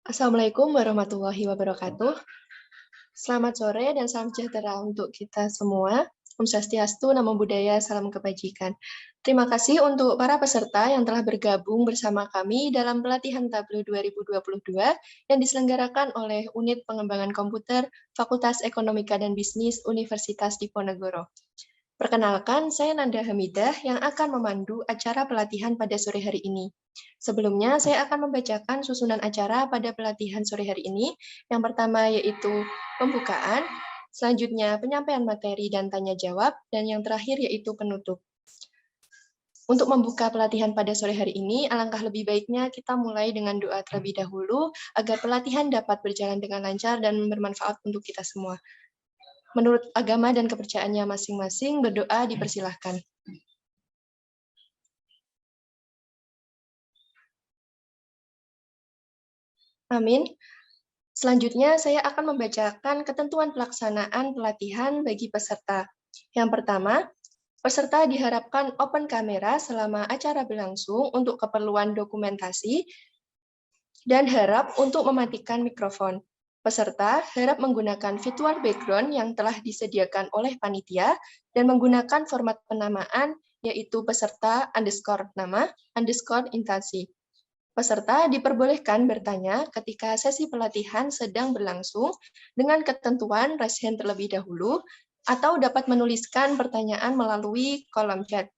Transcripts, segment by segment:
Assalamualaikum warahmatullahi wabarakatuh. Selamat sore dan salam sejahtera untuk kita semua. Om Swastiastu, Namo Buddhaya, salam kebajikan. Terima kasih untuk para peserta yang telah bergabung bersama kami dalam pelatihan Tableau 2022 yang diselenggarakan oleh Unit Pengembangan Komputer Fakultas Ekonomika dan Bisnis Universitas Diponegoro. Perkenalkan, saya Nanda Hamidah yang akan memandu acara pelatihan pada sore hari ini. Sebelumnya, saya akan membacakan susunan acara pada pelatihan sore hari ini. Yang pertama yaitu pembukaan, selanjutnya penyampaian materi dan tanya jawab, dan yang terakhir yaitu penutup. Untuk membuka pelatihan pada sore hari ini, alangkah lebih baiknya kita mulai dengan doa terlebih dahulu agar pelatihan dapat berjalan dengan lancar dan bermanfaat untuk kita semua. Menurut agama dan kepercayaannya masing-masing, berdoa dipersilahkan. Amin. Selanjutnya, saya akan membacakan ketentuan pelaksanaan pelatihan bagi peserta. Yang pertama, peserta diharapkan open kamera selama acara berlangsung untuk keperluan dokumentasi dan harap untuk mematikan mikrofon. Peserta harap menggunakan virtual background yang telah disediakan oleh panitia dan menggunakan format penamaan yaitu peserta underscore nama underscore instansi. Peserta diperbolehkan bertanya ketika sesi pelatihan sedang berlangsung dengan ketentuan raise hand terlebih dahulu atau dapat menuliskan pertanyaan melalui kolom chat.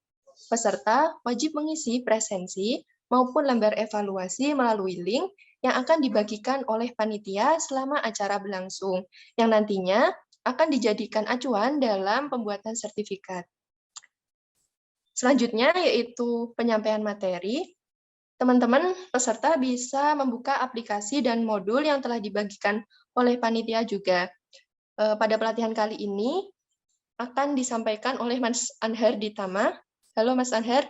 Peserta wajib mengisi presensi maupun lembar evaluasi melalui link yang akan dibagikan oleh panitia selama acara berlangsung, yang nantinya akan dijadikan acuan dalam pembuatan sertifikat. Selanjutnya yaitu penyampaian materi. Teman-teman peserta bisa membuka aplikasi dan modul yang telah dibagikan oleh panitia juga. Pada pelatihan kali ini akan disampaikan oleh Mas Anhar Ditama. Halo Mas Anhar.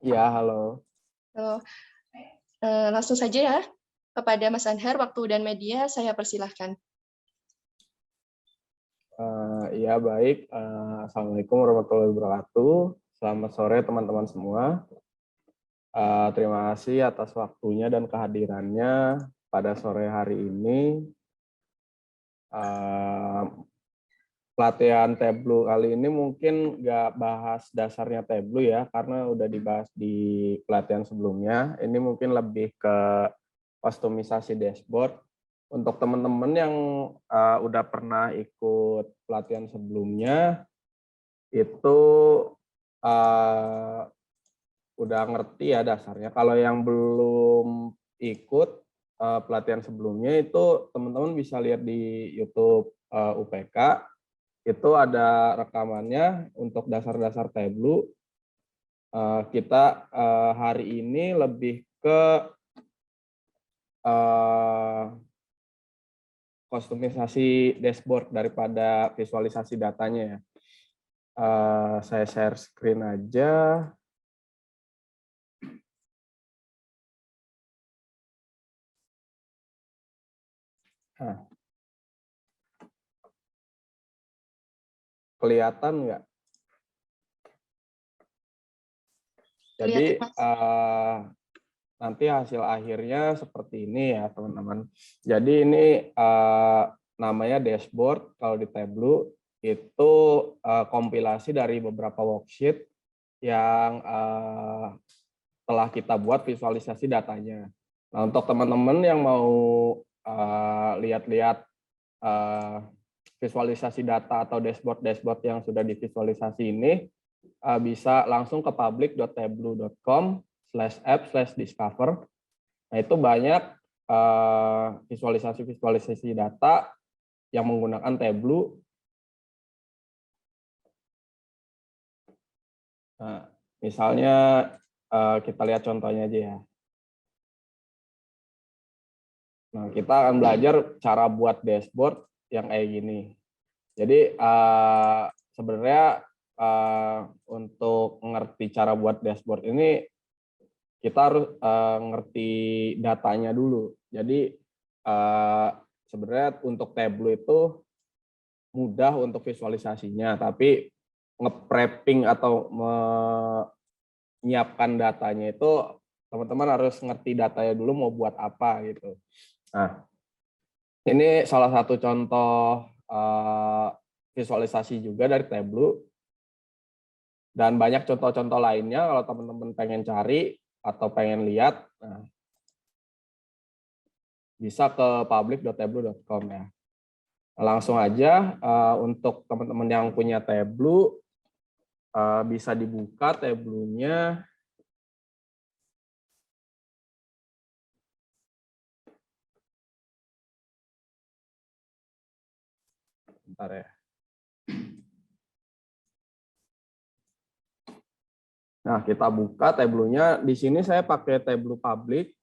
Ya, halo. Langsung saja ya, kepada Mas Anhar, waktu dan media saya persilahkan. Ya, baik. Assalamualaikum warahmatullahi wabarakatuh. Selamat sore teman-teman semua. Terima kasih atas waktunya dan kehadirannya pada sore hari ini. Pelatihan Tableau kali ini mungkin nggak bahas dasarnya Tableau ya, karena udah dibahas di pelatihan sebelumnya. Ini mungkin lebih ke kustomisasi dashboard. Untuk teman-teman yang udah pernah ikut pelatihan sebelumnya, itu udah ngerti ya dasarnya. Kalau yang belum ikut pelatihan sebelumnya, itu teman-teman bisa lihat di YouTube UPK. Itu ada rekamannya untuk dasar-dasar Tableau. Kita hari ini lebih ke kustomisasi dashboard daripada visualisasi datanya ya. Saya share screen aja. Nah, kelihatan nggak? Jadi nanti hasil akhirnya seperti ini ya teman-teman. Jadi ini namanya dashboard kalau di Tableau. Itu kompilasi dari beberapa worksheet yang telah kita buat visualisasi datanya. Nah, untuk teman-teman yang mau lihat-lihat visualisasi data atau dashboard yang sudah divisualisasi ini, bisa langsung ke public.tableau.com/app/discover. Nah, itu banyak visualisasi data yang menggunakan Tableau. Nah, misalnya kita lihat contohnya aja ya. Nah, kita akan belajar cara buat dashboard yang kayak gini. Jadi sebenarnya untuk ngerti cara buat dashboard ini kita harus ngerti datanya dulu. Jadi sebenarnya untuk Tableau itu mudah untuk visualisasinya, tapi nge-prepping atau menyiapkan datanya itu teman-teman harus ngerti datanya dulu mau buat apa gitu. Nah, ini salah satu contoh visualisasi juga dari Tableau. Dan banyak contoh-contoh lainnya kalau teman-teman pengen cari atau pengen lihat, nah, bisa ke public.tableau.com ya. Langsung aja untuk teman-teman yang punya Tableau, bisa dibuka Tableau-nya. Bentar ya. Nah, kita buka Tableau-nya. Di sini saya pakai Tableau Public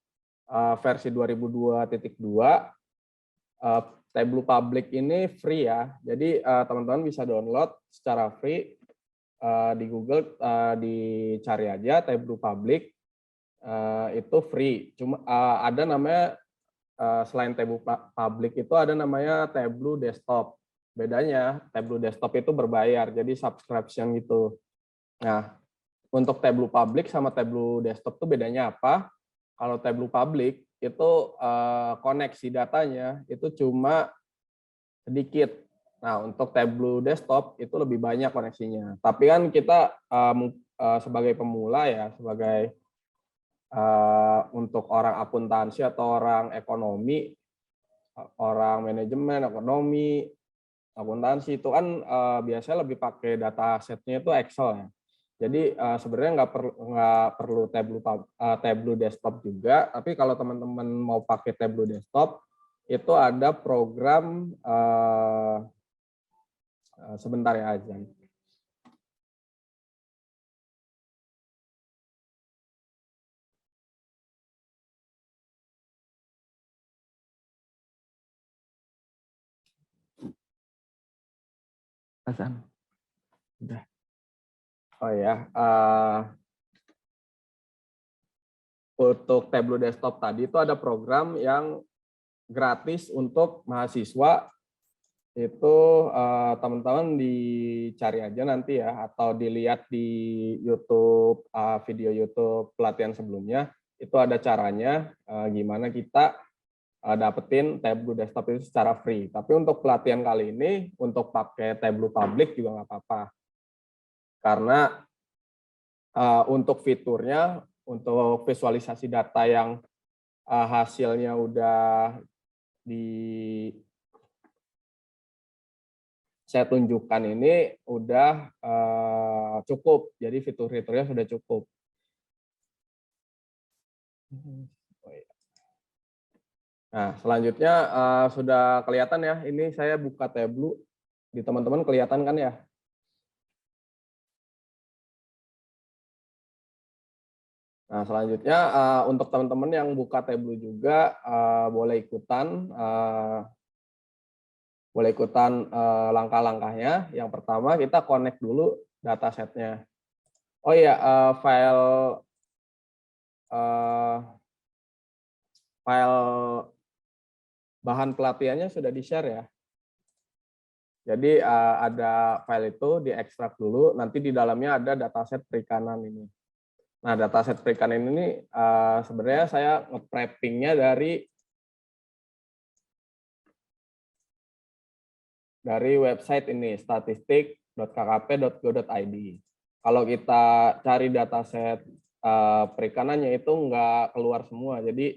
versi 2002.2. Tableau Public ini free ya. Jadi teman-teman bisa download secara free di Google, dicari aja Tableau Public, itu free. Cuma ada namanya selain Tableau Public itu ada namanya Tableau Desktop. Bedanya Tableau Desktop itu berbayar, jadi subscription gitu. Nah, untuk Tableau Public sama Tableau Desktop itu bedanya apa? Kalau Tableau Public itu koneksi datanya itu cuma sedikit. Nah, untuk Tableau Desktop itu lebih banyak koneksinya. Tapi kan kita sebagai pemula ya, sebagai untuk orang akuntansi atau orang ekonomi, orang manajemen, ekonomi, akuntansi itu kan biasanya lebih pakai data setnya itu Excel ya. Jadi sebenarnya nggak perlu Tableau Desktop juga, tapi kalau teman-teman mau pakai Tableau Desktop itu ada program sebentar ya Azan. Azan. Udah. Oh ya, untuk Tableau Desktop tadi itu ada program yang gratis untuk mahasiswa. Itu teman-teman dicari aja nanti ya, atau dilihat di YouTube, video YouTube pelatihan sebelumnya, itu ada caranya gimana kita dapetin Tableau Desktop itu secara free. Tapi untuk pelatihan kali ini, untuk pakai Tableau Public juga nggak apa-apa. Karena untuk fiturnya, untuk visualisasi data yang hasilnya udah saya tunjukkan ini udah cukup. Jadi fitur-fiturnya sudah cukup. Nah, selanjutnya sudah kelihatan ya. Ini saya buka Tableau. Di teman-teman kelihatan kan ya? Nah, selanjutnya untuk teman-teman yang buka Tableau juga boleh ikutan langkah-langkahnya. Yang pertama kita connect dulu datasetnya. Oh iya, file bahan pelatihannya sudah di-share ya. Jadi ada file itu diekstrak dulu, nanti di dalamnya ada dataset perikanan ini. Nah, dataset perikanan ini sebenarnya saya nge-prepping-nya dari website ini, statistik.kkp.go.id. Kalau kita cari dataset perikanannya itu nggak keluar semua, jadi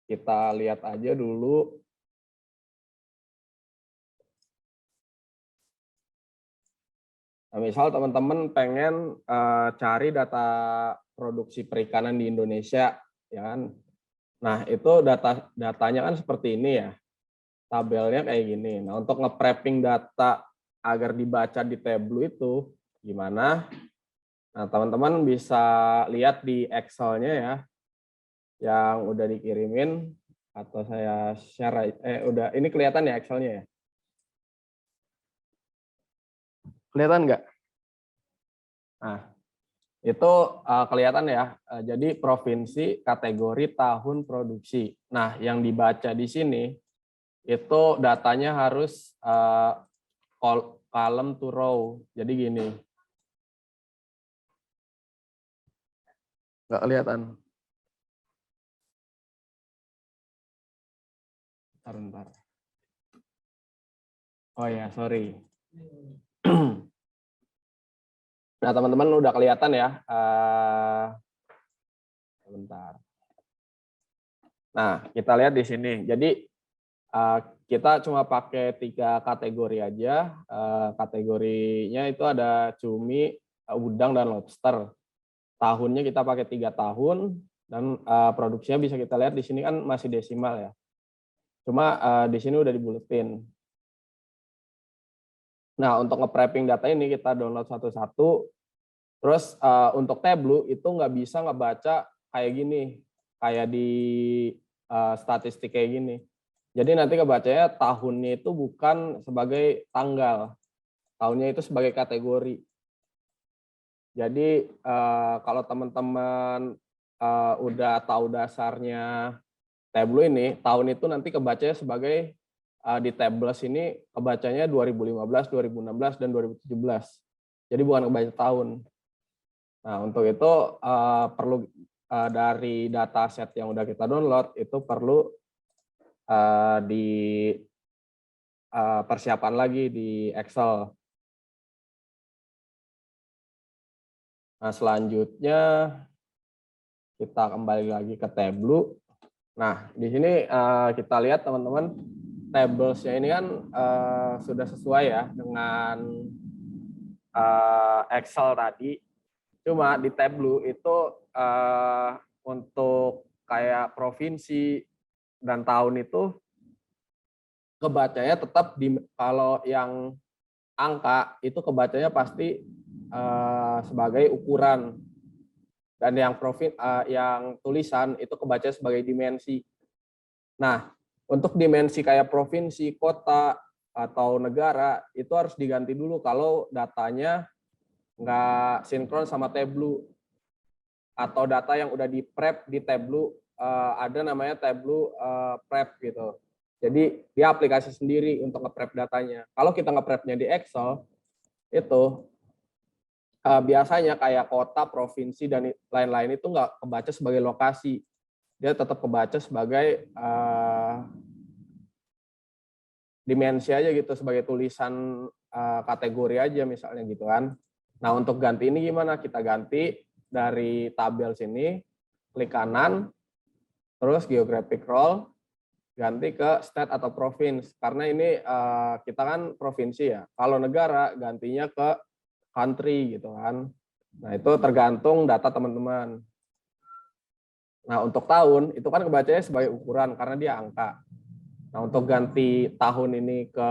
kita lihat aja dulu. Nah, misal teman-teman pengen cari data produksi perikanan di Indonesia, ya kan? Nah, itu datanya kan seperti ini ya. Tabelnya kayak gini. Nah, untuk nge-prepping data agar dibaca di Tableau itu gimana? Nah, teman-teman bisa lihat di Excel-nya ya, yang udah dikirimin atau saya share. Udah, ini kelihatan ya Excel-nya ya? Kelihatan nggak? Nah, itu kelihatan ya. Jadi provinsi, kategori, tahun produksi. Nah, yang dibaca di sini itu datanya harus column to row. Jadi gini. Nggak kelihatan. Bentar. Oh ya, sorry. Nah, teman-teman udah kelihatan ya. Sebentar. Nah, kita lihat di sini. Jadi kita cuma pakai 3 kategori aja. Kategorinya itu ada cumi, udang, dan lobster. Tahunnya kita pakai 3 tahun, dan produksinya bisa kita lihat di sini kan masih desimal ya. Cuma di sini udah dibuletin. Nah, untuk nge-prepping data ini kita download satu-satu. Terus untuk Tableau itu nggak bisa ngebaca kayak gini, kayak di statistik kayak gini. Jadi nanti kebacanya tahunnya itu bukan sebagai tanggal, tahunnya itu sebagai kategori. Jadi kalau teman-teman udah tahu dasarnya Tableau ini, tahun itu nanti kebacanya sebagai di tables ini kebacanya 2015, 2016, dan 2017. Jadi bukan kebaca tahun. Nah, untuk itu perlu dari dataset yang udah kita download itu perlu di persiapan lagi di Excel. Nah, selanjutnya kita kembali lagi ke Tableau. Nah, di sini kita lihat teman-teman, tablesnya ini kan sudah sesuai ya dengan Excel tadi. Cuma di Tableau itu untuk kayak provinsi dan tahun itu kebacanya tetap kalau yang angka itu kebacanya pasti sebagai ukuran, dan yang tulisan itu kebaca sebagai dimensi. Nah, untuk dimensi kayak provinsi, kota, atau negara itu harus diganti dulu kalau datanya nggak sinkron sama Tableau, atau data yang udah di prep di Tableau, ada namanya Tableau prep gitu. Jadi dia aplikasi sendiri untuk nge-prep datanya. Kalau kita nge-prepnya di Excel, itu biasanya kayak kota, provinsi, dan lain-lain itu nggak kebaca sebagai lokasi. Dia tetap kebaca sebagai dimensi aja gitu, sebagai tulisan kategori aja misalnya gitu kan. Nah, untuk ganti ini gimana? Kita ganti dari tabel sini, klik kanan, terus geographic role, ganti ke state atau province. Karena ini kita kan provinsi ya. Kalau negara gantinya ke country gitu kan. Nah, itu tergantung data teman-teman. Nah, untuk tahun itu kan kebacanya sebagai ukuran karena dia angka. Nah, untuk ganti tahun ini ke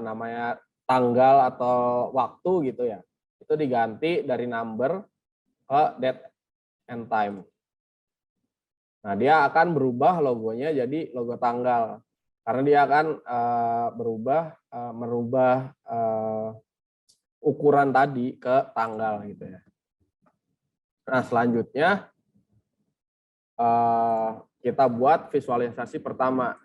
namanya tanggal atau waktu gitu ya, itu diganti dari number ke date and time. Nah, dia akan berubah logonya jadi logo tanggal karena dia akan merubah ukuran tadi ke tanggal gitu ya. Nah, selanjutnya kita buat visualisasi pertama.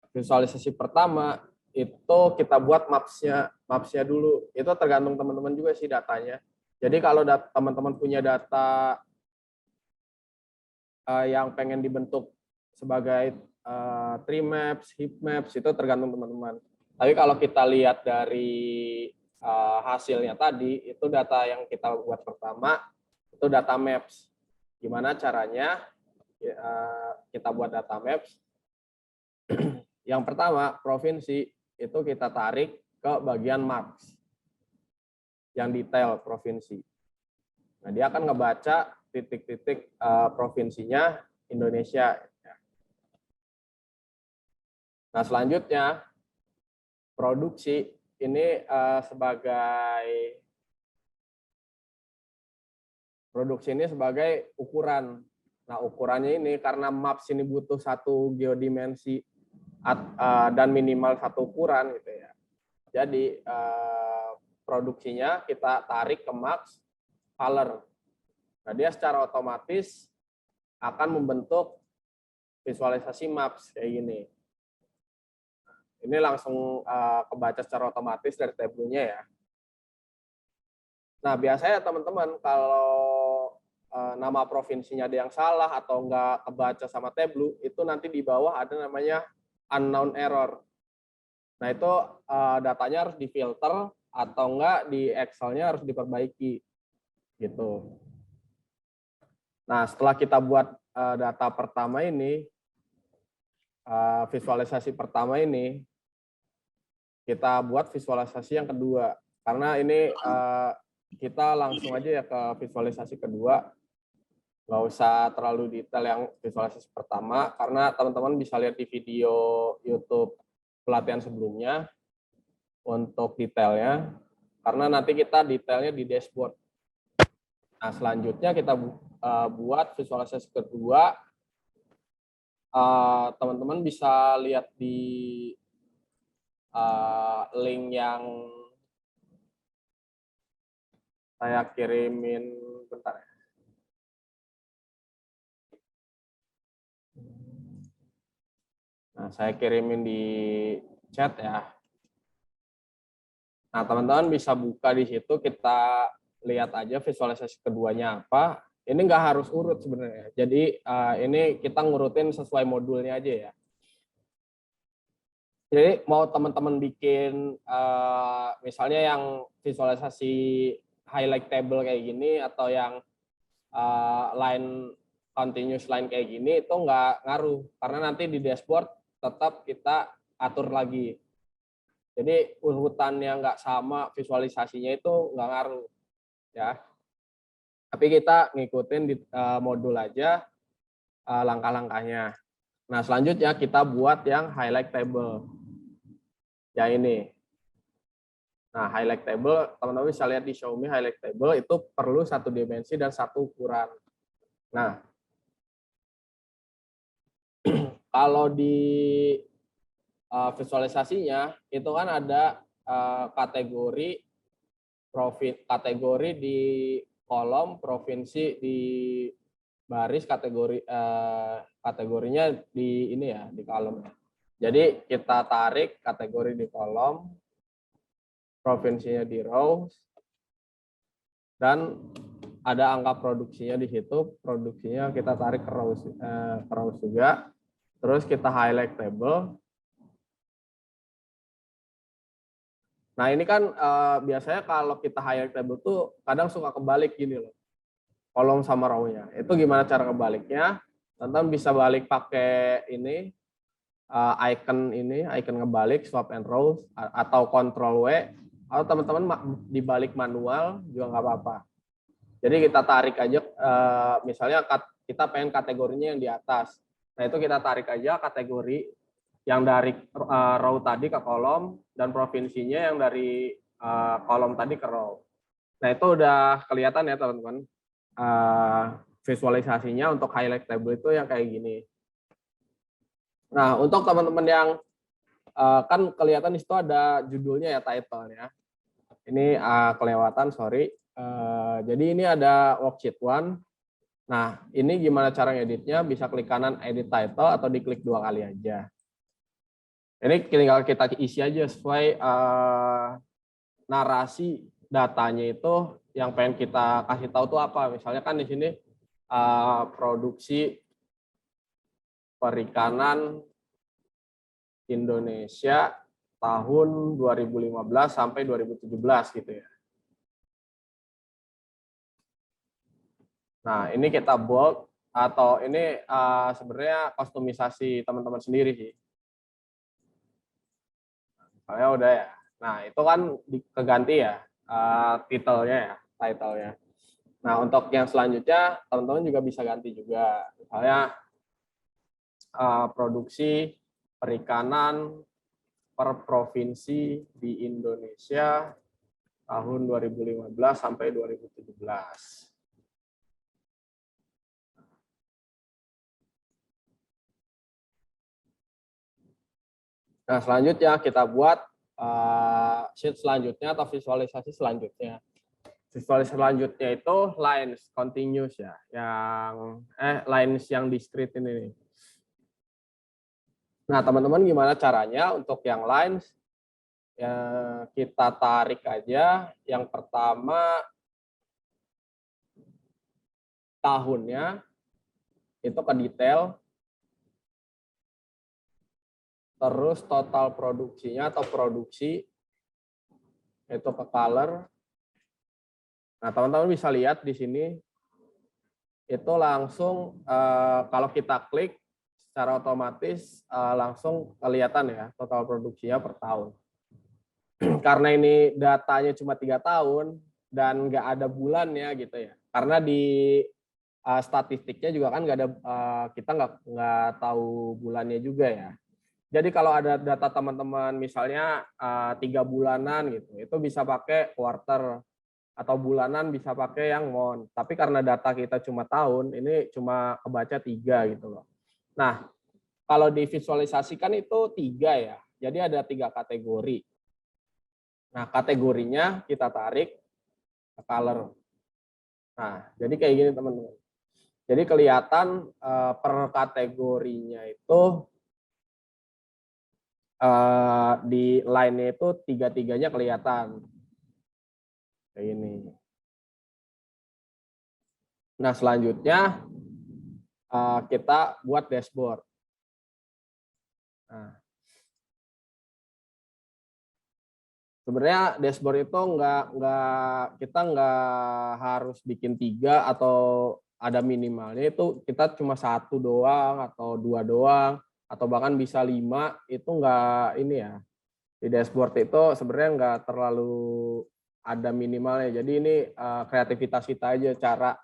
Visualisasi pertama itu kita buat mapsnya dulu. Itu tergantung teman-teman juga sih datanya. Jadi kalau teman-teman punya data yang pengen dibentuk sebagai tree maps, heap maps, itu tergantung teman-teman. Tapi kalau kita lihat dari hasilnya tadi, itu data yang kita buat pertama, itu data maps. Gimana caranya kita buat data maps? Yang pertama, provinsi itu kita tarik ke bagian marks, yang detail provinsi. Nah, dia akan ngebaca titik-titik provinsinya Indonesia. Nah, selanjutnya, produksi ini sebagai ukuran. Nah, ukurannya ini karena maps ini butuh satu geodimensi dan minimal satu ukuran gitu ya. Jadi produksinya kita tarik ke maps color. Nah, dia secara otomatis akan membentuk visualisasi maps kayak gini. Ini langsung kebaca secara otomatis dari tabelnya ya. Nah, biasanya teman-teman kalau nama provinsinya ada yang salah atau nggak kebaca sama tabel, itu nanti di bawah ada namanya unknown error. Nah, itu datanya harus difilter atau enggak di Excel-nya harus diperbaiki. Gitu. Nah, setelah kita buat data pertama ini, visualisasi pertama ini, kita buat visualisasi yang kedua. Karena ini kita langsung aja ya ke visualisasi kedua. Nggak usah terlalu detail yang visualisasi pertama, karena teman-teman bisa lihat di video YouTube pelatihan sebelumnya untuk detailnya. Karena nanti kita detailnya di dashboard. Nah, selanjutnya kita buat visualisasi kedua. Teman-teman bisa lihat di link yang saya kirimin, bentar ya. Nah, saya kirimin di chat ya. Nah, teman-teman bisa buka di situ, kita lihat aja visualisasi keduanya apa. Ini nggak harus urut sebenarnya. Jadi ini kita ngurutin sesuai modulnya aja ya. Jadi mau teman-teman bikin misalnya yang visualisasi highlight table kayak gini atau yang line continuous line kayak gini, itu nggak ngaruh karena nanti di dashboard tetap kita atur lagi. Jadi urutannya nggak sama, visualisasinya itu nggak ngaruh ya. Tapi kita ngikutin di modul aja langkah-langkahnya. Nah, selanjutnya kita buat yang highlight table. Ya ini. Nah, highlight table, teman-teman bisa lihat di Xiaomi highlight table itu perlu satu dimensi dan satu ukuran. Nah, kalau di visualisasinya itu kan ada kategori di kolom, provinsi di baris, kategorinya di ini ya, di kolom. Jadi kita tarik kategori di kolom, provinsinya di rows, dan ada angka produksinya di situ, produksinya kita tarik ke rows juga. Terus kita highlight table. Nah, ini kan biasanya kalau kita highlight table tuh kadang suka kebalik gini loh. Kolom sama row-nya. Itu gimana cara kebaliknya? Teman-teman bisa balik pakai ini, icon ngebalik, swap and rows, atau control W, atau teman-teman dibalik manual juga nggak apa-apa. Jadi kita tarik aja, misalnya kita pengen kategorinya yang di atas. Nah, itu kita tarik aja kategori yang dari row tadi ke kolom, dan provinsinya yang dari kolom tadi ke row. Nah, itu udah kelihatan ya teman-teman. Visualisasinya untuk highlight table itu yang kayak gini. Nah, untuk teman-teman yang kan kelihatan di situ ada judulnya ya, title-nya. Ini kelewatan, sorry. Jadi ini ada worksheet 1. Nah, ini gimana cara ngeditnya? Bisa klik kanan edit title atau diklik 2 kali aja. Ini tinggal kita isi aja sesuai narasi datanya itu yang pengen kita kasih tahu tuh apa. Misalnya kan di sini produksi perikanan Indonesia tahun 2015 sampai 2017 gitu ya. Nah, ini kita bold, atau ini sebenarnya kustomisasi teman-teman sendiri sih. Misalnya udah ya. Nah, itu kan keganti ya title-nya. Nah, untuk yang selanjutnya teman-teman juga bisa ganti juga. Misalnya produksi perikanan per provinsi di Indonesia tahun 2015 sampai 2017. Nah, selanjutnya kita buat sheet selanjutnya atau visualisasi selanjutnya. Visualisasi selanjutnya itu lines continuous ya, yang lines yang discrete ini nih. Nah, teman-teman gimana caranya untuk yang lain? Ya, kita tarik aja. Yang pertama tahunnya itu ke detail, terus total produksinya atau produksi itu ke color. Nah, teman-teman bisa lihat di sini itu langsung kalau kita klik secara otomatis langsung kelihatan ya total produksinya per tahun. Karena ini datanya cuma 3 tahun dan nggak ada bulannya gitu ya. Karena di statistiknya juga kan nggak ada, kita nggak tahu bulannya juga ya. Jadi kalau ada data teman-teman misalnya 3 bulanan gitu, itu bisa pakai quarter, atau bulanan bisa pakai yang month. Tapi karena data kita cuma tahun, ini cuma kebaca 3 gitu loh. Nah, kalau divisualisasikan itu 3 ya. Jadi ada 3 kategori. Nah, kategorinya kita tarik ke color. Nah, jadi kayak gini teman-teman. Jadi kelihatan per kategorinya itu di line-nya itu 3-3-nya kelihatan. Kayak gini. Nah, selanjutnya kita buat dashboard. Nah, sebenarnya dashboard itu kita nggak harus bikin 3 atau ada minimalnya, itu kita cuma 1 doang atau 2 doang atau bahkan bisa 5, itu nggak ini ya. Di dashboard itu sebenarnya nggak terlalu ada minimalnya. Jadi ini kreativitas kita aja cara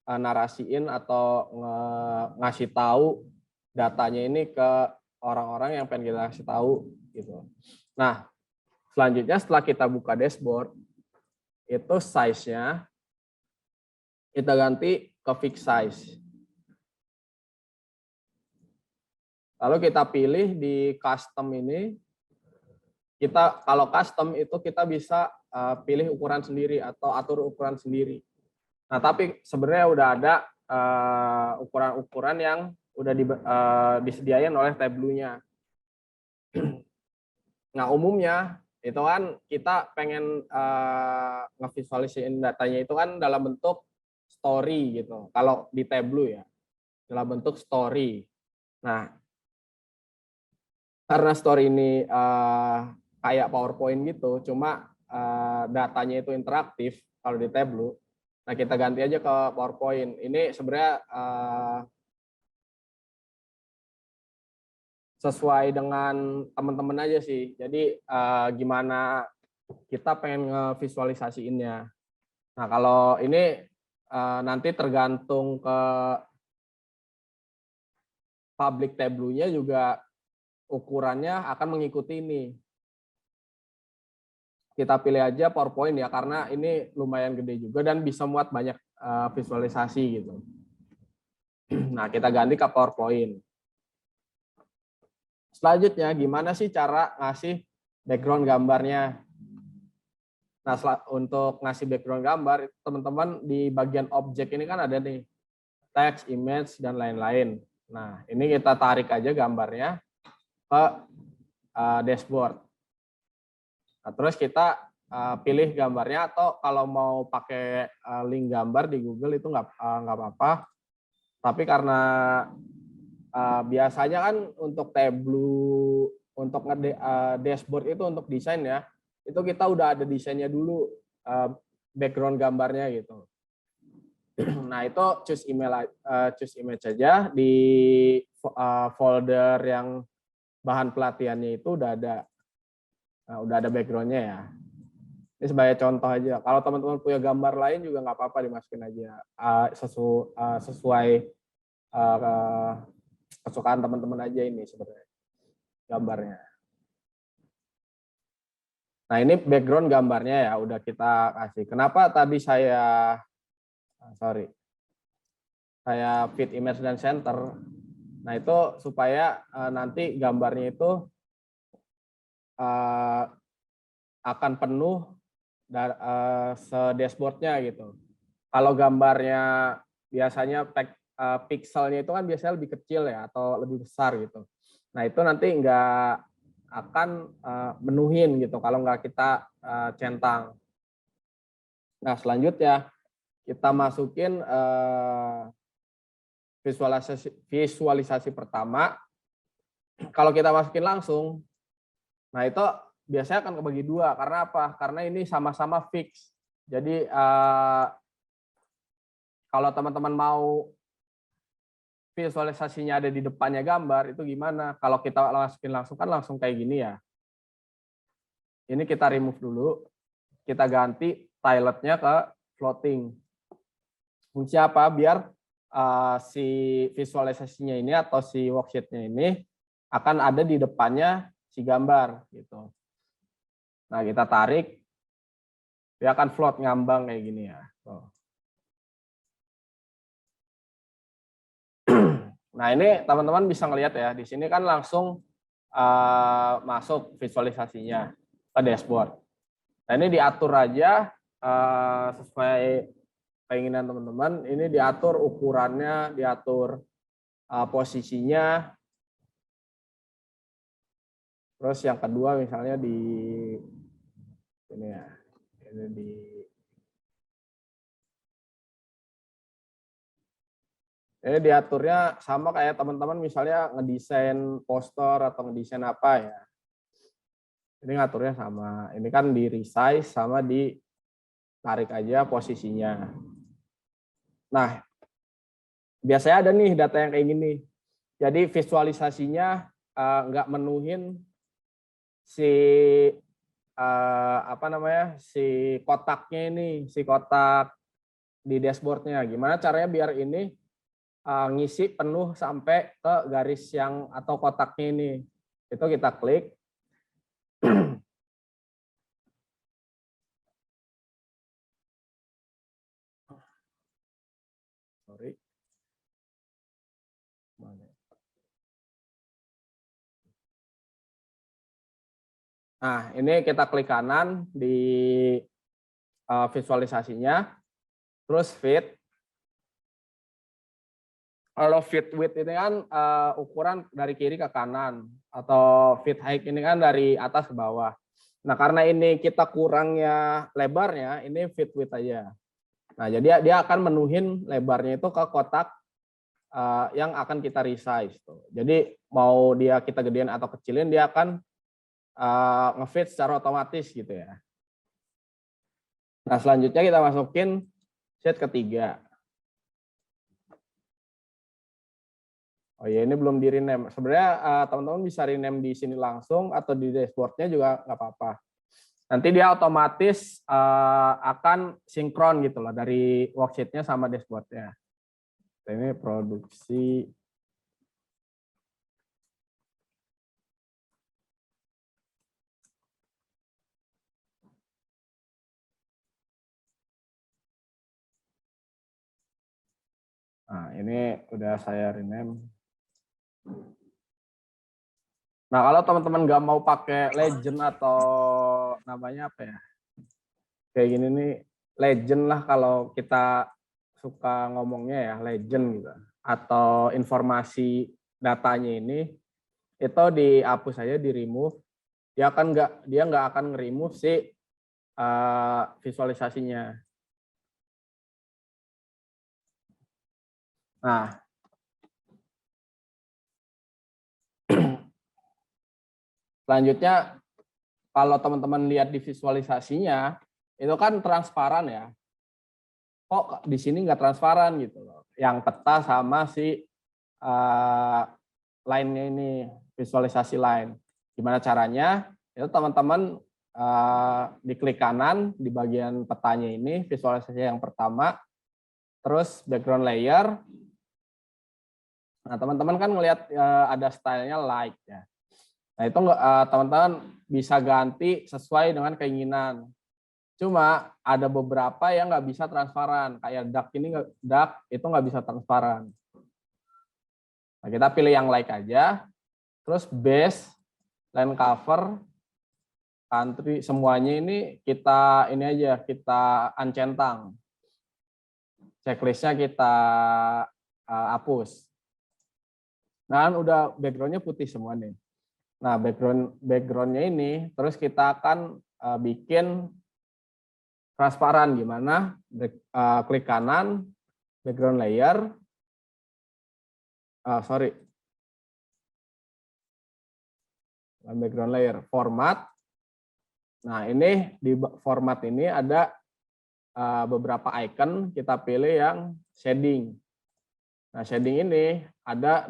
narasiin atau ngasih tahu datanya ini ke orang-orang yang pengen kita kasih tahu gitu. Nah, selanjutnya setelah kita buka dashboard, itu size-nya kita ganti ke fix size. Lalu kita pilih di custom ini, kita kalau custom itu kita bisa pilih ukuran sendiri atau atur ukuran sendiri. Nah, tapi sebenarnya udah ada ukuran-ukuran yang udah disediain oleh Tableau-nya. Nah, umumnya itu kan kita pengen ngevisualisasiin datanya itu kan dalam bentuk story gitu. Kalau di Tableau ya, dalam bentuk story. Nah, karena story ini kayak PowerPoint gitu, cuma datanya itu interaktif kalau di Tableau. Nah, kita ganti aja ke PowerPoint. Ini sebenarnya sesuai dengan teman-teman aja sih. Jadi gimana kita pengen ngevisualisasiinnya. Nah, kalau ini nanti tergantung ke public Tableau-nya juga ukurannya akan mengikuti ini. Kita pilih aja PowerPoint ya, karena ini lumayan gede juga dan bisa muat banyak visualisasi gitu. Nah, kita ganti ke PowerPoint. Selanjutnya, gimana sih cara ngasih background gambarnya? Nah, untuk ngasih background gambar, teman-teman di bagian objek ini kan ada nih, teks, image, dan lain-lain. Nah, ini kita tarik aja gambarnya ke dashboard. Nah, terus kita pilih gambarnya, atau kalau mau pakai link gambar di Google itu nggak apa-apa. Tapi karena biasanya kan untuk Tableau, untuk dashboard itu untuk desain ya, itu kita udah ada desainnya dulu, background gambarnya gitu. Nah, itu choose image aja di folder yang bahan pelatihannya itu udah ada. Nah, udah ada backgroundnya ya. Ini sebagai contoh aja. Kalau teman-teman punya gambar lain juga nggak apa-apa, dimasukin aja sesuai kesukaan teman-teman aja ini sebenarnya gambarnya. Nah, ini background gambarnya ya udah kita kasih. Kenapa tadi saya fit image dan center? Nah, itu supaya nanti gambarnya itu akan penuh se-dashboardnya gitu. Kalau gambarnya biasanya pixelnya itu kan biasanya lebih kecil ya atau lebih besar gitu. Nah itu nanti nggak akan menuhin gitu kalau nggak kita centang. Nah selanjutnya kita masukin visualisasi pertama. Kalau kita masukin langsung, nah itu biasanya akan kebagi dua. Karena apa? Karena ini sama-sama fix. Jadi kalau teman-teman mau visualisasinya ada di depannya gambar, itu gimana? Kalau kita masukin langsung kan langsung kayak gini ya. Ini kita remove dulu. Kita ganti tiletnya ke floating. Fungsi apa? Biar si visualisasinya ini atau si worksheet-nya ini akan ada di depannya si gambar gitu. Nah, kita tarik, dia akan float ngambang kayak gini ya. Nah, ini teman-teman bisa ngelihat ya, di sini kan langsung masuk visualisasinya ke dashboard. Nah, ini diatur aja sesuai keinginan teman-teman. Ini diatur ukurannya, diatur posisinya. Terus yang kedua misalnya di ini ya, ini diaturnya sama kayak teman-teman misalnya ngedesain poster atau ngedesain apa ya. Ini ngaturnya sama. Ini kan di resize sama ditarik aja posisinya. Nah, biasanya ada nih data yang kayak gini. Jadi visualisasinya nggak menuhin si si kotaknya ini, si kotak di dashboardnya. Gimana caranya biar ini ngisi penuh sampai ke garis yang atau kotaknya ini. Itu kita klik. Sorry. Nah, ini kita klik kanan di visualisasinya, terus fit. Kalau fit width ini kan ukuran dari kiri ke kanan, atau fit height ini kan dari atas ke bawah. Nah, karena ini kita kurangnya lebarnya, ini fit width aja. Nah, jadi dia akan menuhin lebarnya itu ke kotak yang akan kita resize. Jadi mau dia kita gedein atau kecilin, dia akan ngefit secara otomatis gitu ya. Nah, selanjutnya kita masukin sheet ketiga. Oh ya, ini belum di rename. Sebenarnya teman-teman bisa rename di sini langsung atau di dashboardnya juga nggak apa-apa. Nanti dia otomatis akan sinkron gitu loh dari worksheet-nya sama dashboard-nya. Ini produksi. Nah, ini udah saya rename. Nah, kalau teman-teman nggak mau pakai legend atau namanya apa ya? Kayak gini nih, legend lah kalau kita suka ngomongnya ya, legend gitu. Atau informasi datanya ini, itu dihapus aja, di remove. Dia nggak akan nge-remove si visualisasinya. Nah, selanjutnya kalau teman-teman lihat di visualisasinya, itu kan transparan ya. Kok di sini nggak transparan gitu loh. Yang peta sama si line-nya ini, visualisasi line. Gimana caranya? Itu teman-teman diklik kanan di bagian petanya ini, visualisasi yang pertama, terus background layer. Nah, teman-teman kan ngelihat ada stylenya light ya. Nah, itu teman-teman bisa ganti sesuai dengan keinginan. Cuma ada beberapa yang nggak bisa transparan, kayak dark ini, dark itu nggak bisa transparan. Nah, kita pilih yang light aja, terus base, line cover, country, semuanya ini kita uncentang. Checklistnya kita hapus. Nah, udah backgroundnya putih semua nih. Nah, backgroundnya ini, terus kita akan bikin transparan. Gimana? Klik kanan, background layer. Background layer, format. Nah, ini di format ini ada beberapa icon, kita pilih yang shading. Nah, shading ini ada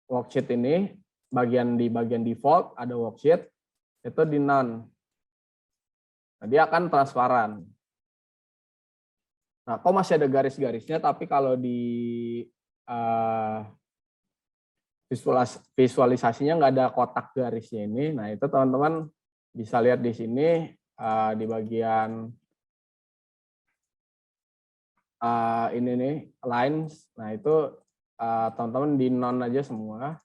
worksheet ini, di bagian default ada worksheet, itu di none. Nah, dia akan transparan. Nah, kok masih ada garis-garisnya, tapi kalau di visualisasinya nggak ada kotak garisnya ini. Nah, itu teman-teman bisa lihat di sini di bagian ini nih, lines. Nah, itu teman-teman di none aja semua.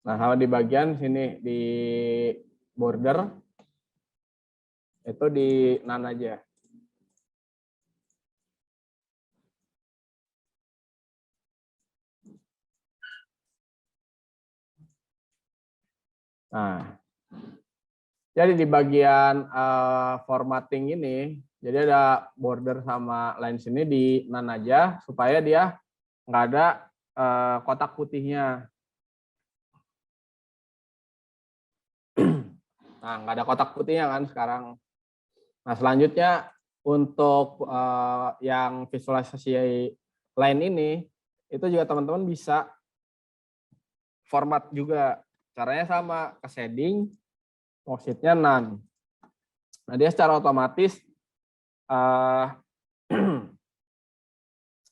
Nah, kalau di bagian sini di border itu di none aja. Nah, jadi di bagian formatting ini, jadi ada border sama lines ini di none aja supaya dia nggak ada kotak putihnya. Nah, nggak ada kotak putihnya kan sekarang. Nah, selanjutnya untuk yang visualisasi lain ini, itu juga teman-teman bisa format juga. Caranya sama, ke shading, worksheet-nya none. Nah, dia secara otomatis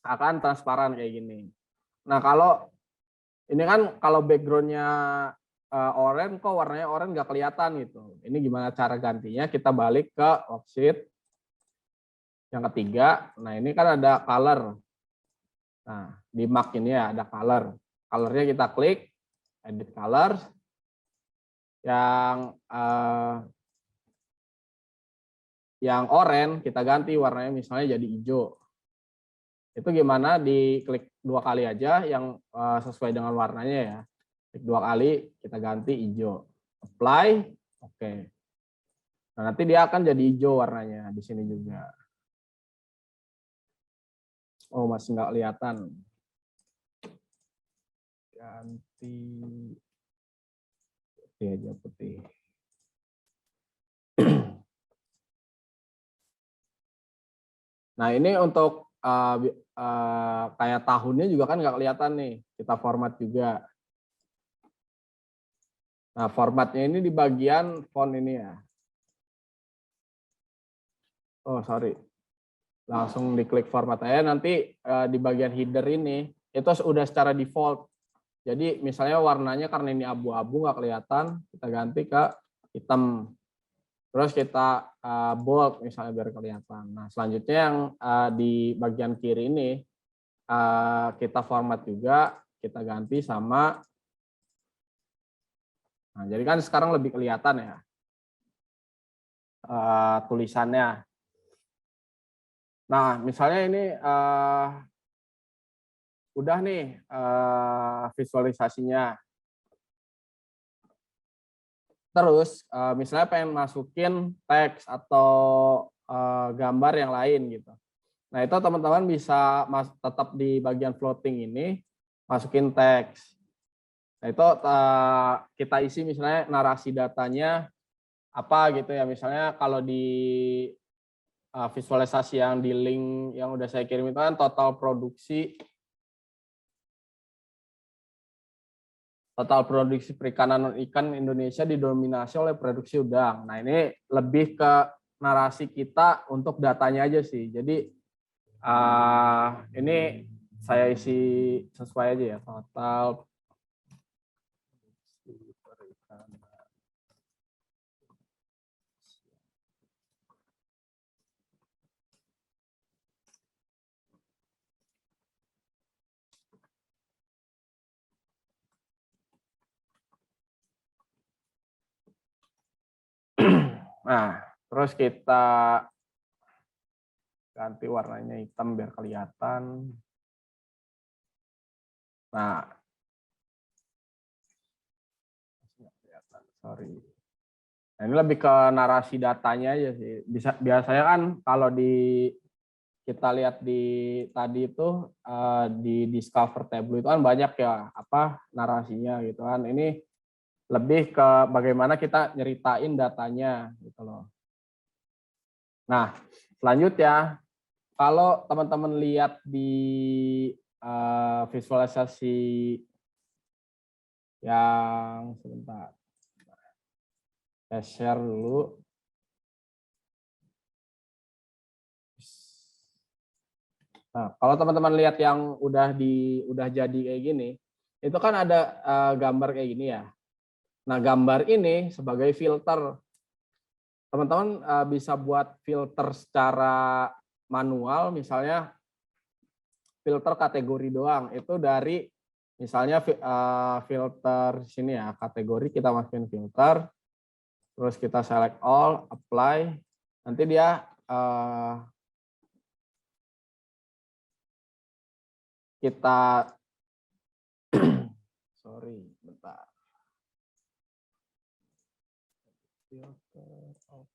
akan transparan kayak gini. Nah, kalau ini kan kalau background-nya oranye, kok warnanya oranye nggak kelihatan gitu. Ini gimana cara gantinya? Kita balik ke worksheet yang ketiga. Nah, ini kan ada color. Nah, di mark ini ya ada color. Colornya kita klik, edit color. Yang oranye kita ganti warnanya misalnya jadi hijau. Itu gimana? Diklik 2 kali aja yang sesuai dengan warnanya ya. Klik 2 kali, kita ganti hijau. Apply, oke. Nah, nanti dia akan jadi hijau warnanya di sini juga. Oh, masih nggak kelihatan. Ganti putih aja, putih. Nah, ini untuk kayak tahunnya juga kan nggak kelihatan nih. Kita format juga. Nah, formatnya ini di bagian font ini ya. Oh, sorry. Langsung diklik format aja. Nanti di bagian header ini, itu udah secara default. Jadi misalnya warnanya karena ini abu-abu nggak kelihatan, kita ganti ke hitam. Terus kita bold misalnya biar kelihatan. Nah, selanjutnya yang di bagian kiri ini kita format juga, kita ganti sama. Nah, jadi kan sekarang lebih kelihatan ya tulisannya. Nah, misalnya ini udah nih visualisasinya. Terus misalnya pengen masukin teks atau gambar yang lain gitu. Nah, itu teman-teman bisa tetap di bagian floating ini masukin teks. Nah, itu kita isi misalnya narasi datanya apa gitu ya. Misalnya kalau di visualisasi yang di link yang udah saya kirim itu kan total produksi perikanan ikan Indonesia didominasi oleh produksi udang. Nah, ini lebih ke narasi kita untuk datanya aja sih. Jadi ini saya isi sesuai aja ya, total perikanan. Nah, Terus kita ganti warnanya hitam biar kelihatan. Nah, sorry. Nah, ini lebih ke narasi datanya aja sih. Biasanya kan kalau kita lihat di tadi itu di Discover Tableau itu kan banyak ya narasinya gitu kan. Ini lebih ke bagaimana kita nyeritain datanya gitu loh. Nah, selanjutnya kalau teman-teman lihat di visualisasi yang sebentar. Saya share dulu. Nah, kalau teman-teman lihat yang udah jadi kayak gini, itu kan ada gambar kayak gini ya. Nah, gambar ini sebagai filter. Teman-teman bisa buat filter secara manual, misalnya filter kategori doang. Itu dari misalnya filter sini ya, kategori kita masukin filter, terus kita select all, apply, nanti dia kita sorry, bentar. Filter, oke.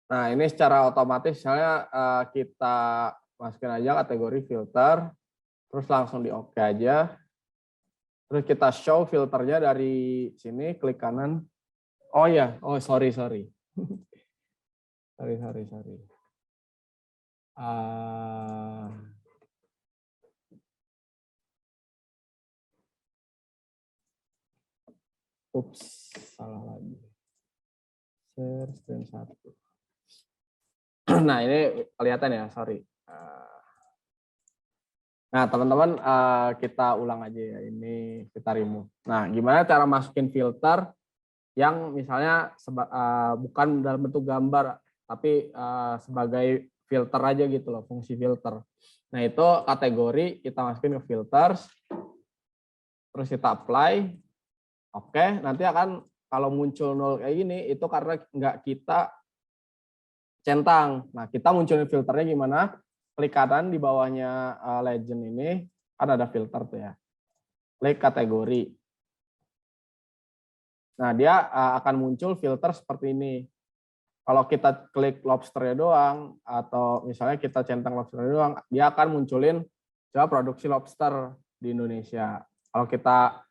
Nah, ini secara otomatis misalnya kita masukin aja kategori filter, terus langsung di oke aja. Terus kita show filternya dari sini, klik kanan. Oh ya, sorry. sorry. Ups, salah lagi. Share screen 1. Nah, ini kelihatan ya, sorry. Nah, teman-teman kita ulang aja ya, ini kita remove. Nah, gimana cara masukin filter yang misalnya bukan dalam bentuk gambar, tapi sebagai filter aja gitu loh, fungsi filter. Nah, itu kategori kita masukin ke filters, terus kita apply. Oke, nanti akan kalau muncul 0 kayak gini, itu karena nggak kita centang. Nah, kita munculin filternya gimana? Klik kanan di bawahnya legend ini, kan ada filter tuh ya. Klik kategori. Nah, dia akan muncul filter seperti ini. Kalau kita klik lobsternya doang, atau misalnya kita centang lobsternya doang, dia akan munculin coba produksi lobster di Indonesia. Kalau kita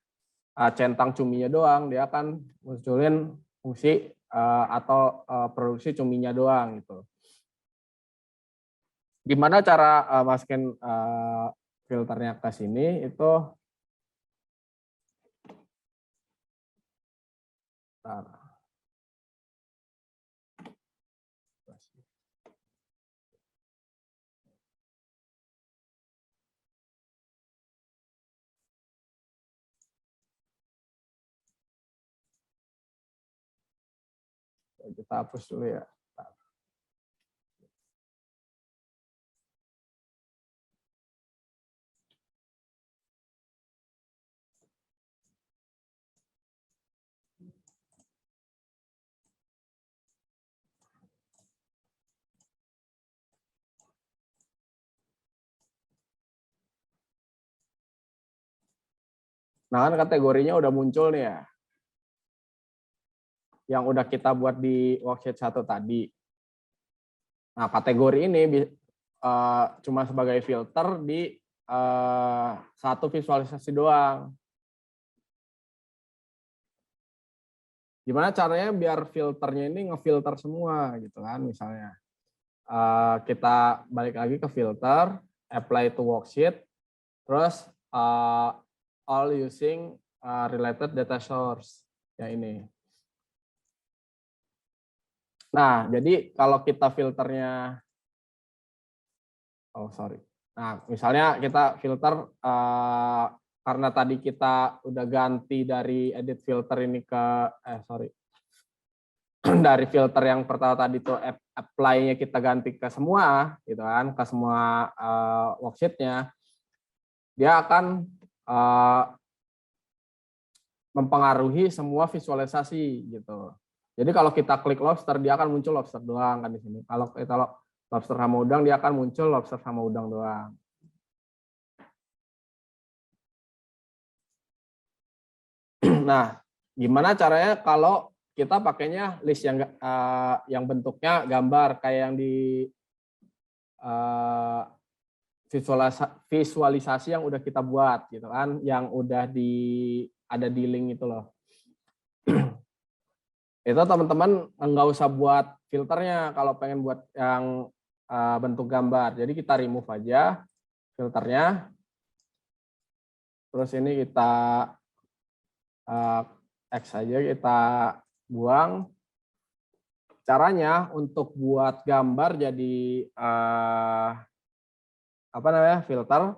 centang cuminya doang, dia akan munculin fungsi atau produksi cuminya doang gitu. Gimana cara masukin filternya ke sini itu kita hapus dulu ya. Nah, kan kategorinya udah muncul nih ya. Yang udah kita buat di worksheet 1 tadi. Nah, kategori ini cuma sebagai filter di satu visualisasi doang. Gimana caranya biar filternya ini ngefilter semua gitu kan, misalnya. Kita balik lagi ke filter, apply to worksheet, terus all using related data source, ya ini. Nah, jadi kalau kita filternya, oh sorry. Nah, misalnya kita filter karena tadi kita udah ganti dari edit filter ini ke, sorry, dari filter yang pertama tadi tuh apply-nya kita ganti ke semua, gitu kan, ke semua worksheet-nya, dia akan mempengaruhi semua visualisasi gitu. Jadi kalau kita klik lobster, dia akan muncul lobster doang kan di sini. Kalau kita lobster sama udang, dia akan muncul lobster sama udang doang. Nah, gimana caranya kalau kita pakainya list yang bentuknya gambar kayak yang di visualisasi yang udah kita buat gitu kan, yang udah ada di link itu loh. Itu teman-teman nggak usah buat filternya kalau pengen buat yang bentuk gambar. Jadi kita remove aja filternya. Terus ini kita X aja, kita buang. Caranya untuk buat gambar jadi apa namanya filter,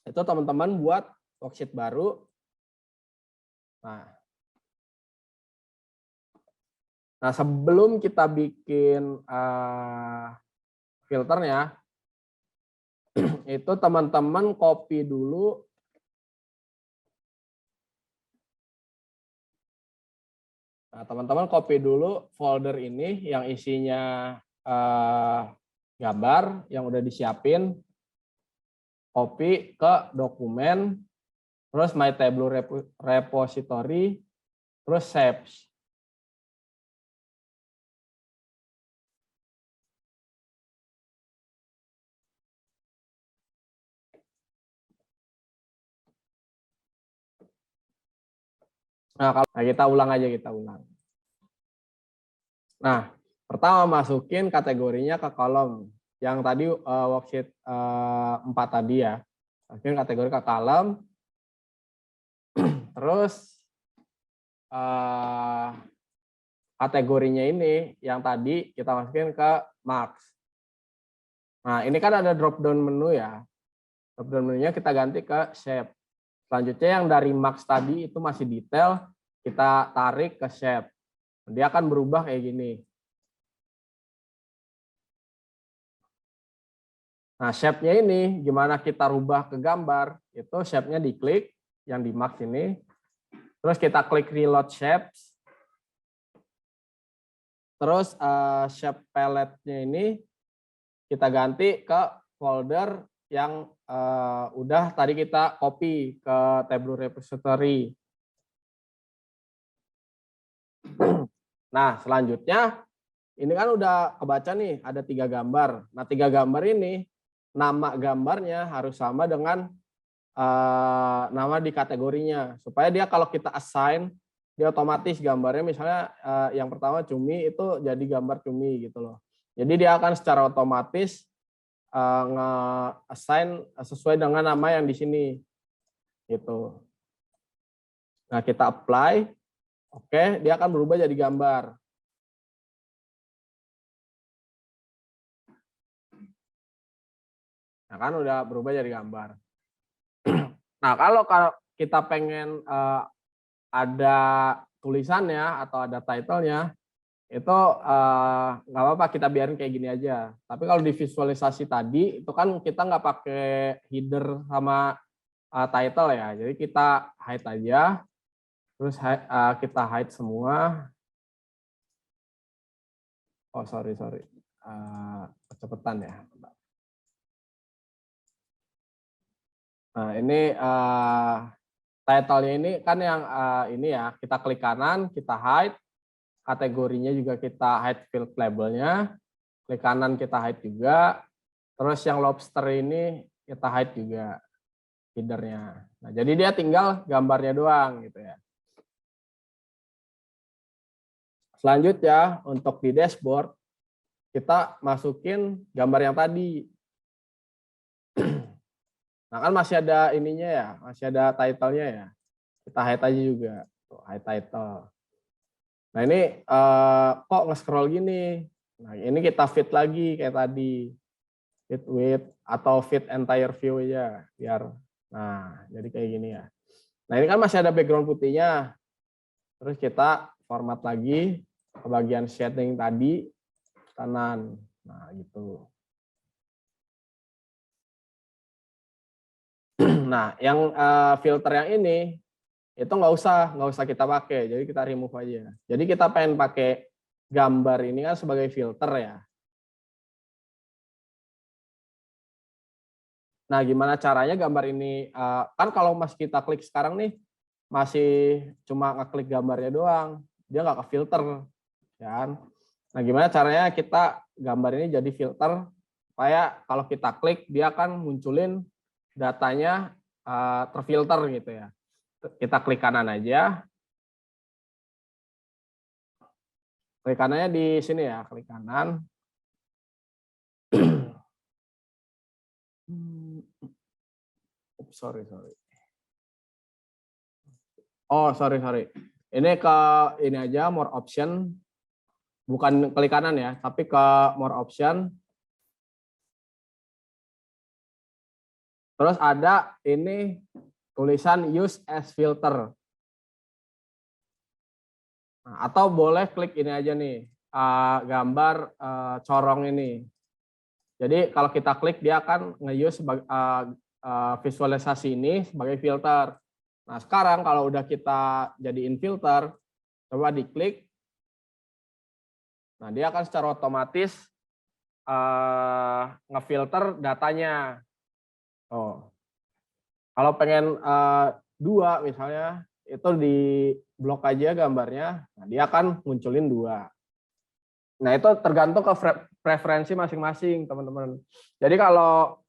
itu teman-teman buat worksheet baru. Nah, sebelum kita bikin filternya, itu teman-teman copy dulu folder ini yang isinya gambar yang udah disiapin, copy ke dokumen, terus my table repository, terus saves. Nah, kalau kita ulang aja, kita ulang. Nah, pertama masukin kategorinya ke kolom yang tadi worksheet 4 tadi ya. Masukin kategori ke kolom. Terus kategorinya ini yang tadi kita masukin ke marks. Nah, ini kan ada drop down menu ya. Drop down menunya kita ganti ke shape. Selanjutnya yang dari marks tadi itu masih detail, kita tarik ke shape. Dia akan berubah kayak gini. Nah, shape-nya ini gimana kita rubah ke gambar? Itu shape-nya diklik, yang di marks ini. Terus kita klik reload shapes. Terus shape palette-nya ini kita ganti ke folder yang udah tadi kita copy ke table repository. Nah, selanjutnya ini kan udah kebaca nih, ada 3 gambar. Nah, 3 gambar ini nama gambarnya harus sama dengan nama di kategorinya, supaya dia kalau kita assign, dia otomatis gambarnya misalnya yang pertama cumi itu jadi gambar cumi gitu loh. Jadi dia akan secara otomatis nge-assign sesuai dengan nama yang di sini gitu. Nah, kita apply, oke, dia akan berubah jadi gambar. Nah, kan udah berubah jadi gambar. Nah, kalau kita pengen ada tulisannya atau ada title-nya, itu nggak apa-apa, kita biarin kayak gini aja. Tapi kalau di visualisasi tadi, itu kan kita nggak pakai header sama title ya. Jadi kita hide aja, terus kita hide semua. Oh, sorry. Kecepatan ya. Nah, ini title-nya ini kan yang ini ya, kita klik kanan, kita hide, kategorinya juga kita hide field label-nya, klik kanan kita hide juga, terus yang lobster ini kita hide juga header-nya. Nah, jadi dia tinggal gambarnya doang gitu ya. Selanjutnya untuk di dashboard, kita masukin gambar yang tadi. Nah, kan masih ada ininya ya, masih ada title-nya ya. Kita hide aja juga. Tuh, hide title. Nah ini kok nge-scroll gini. Nah ini kita fit lagi kayak tadi. Fit with atau fit entire view aja. Biar, nah jadi kayak gini ya. Nah ini kan masih ada background putihnya. Terus kita format lagi ke bagian shading tadi, kanan. Nah gitu. Nah yang filter yang ini, itu nggak usah kita pakai, jadi kita remove aja. Jadi kita pengen pakai gambar ini kan sebagai filter ya. Nah gimana caranya gambar ini, kan kalau masih kita klik sekarang nih, masih cuma ngeklik gambarnya doang, dia nggak ke filter. Kan? Nah gimana caranya kita gambar ini jadi filter, supaya kalau kita klik, dia akan munculin datanya terfilter gitu ya. Kita klik kanan aja. Klik kanannya di sini ya, klik kanan. Sorry. Oh, sorry. Ini ke ini aja, more option. Bukan klik kanan ya, tapi ke more option. Terus ada ini tulisan use as filter. Nah, atau boleh klik ini aja nih, gambar corong ini. Jadi kalau kita klik, dia akan nge-use visualisasi ini sebagai filter. Nah sekarang kalau udah kita jadiin filter, coba diklik. Nah dia akan secara otomatis ngefilter datanya. Oh, kalau pengen dua misalnya, itu di blok aja gambarnya, nah dia akan munculin dua. Nah itu tergantung ke preferensi masing-masing teman-teman. Jadi kalau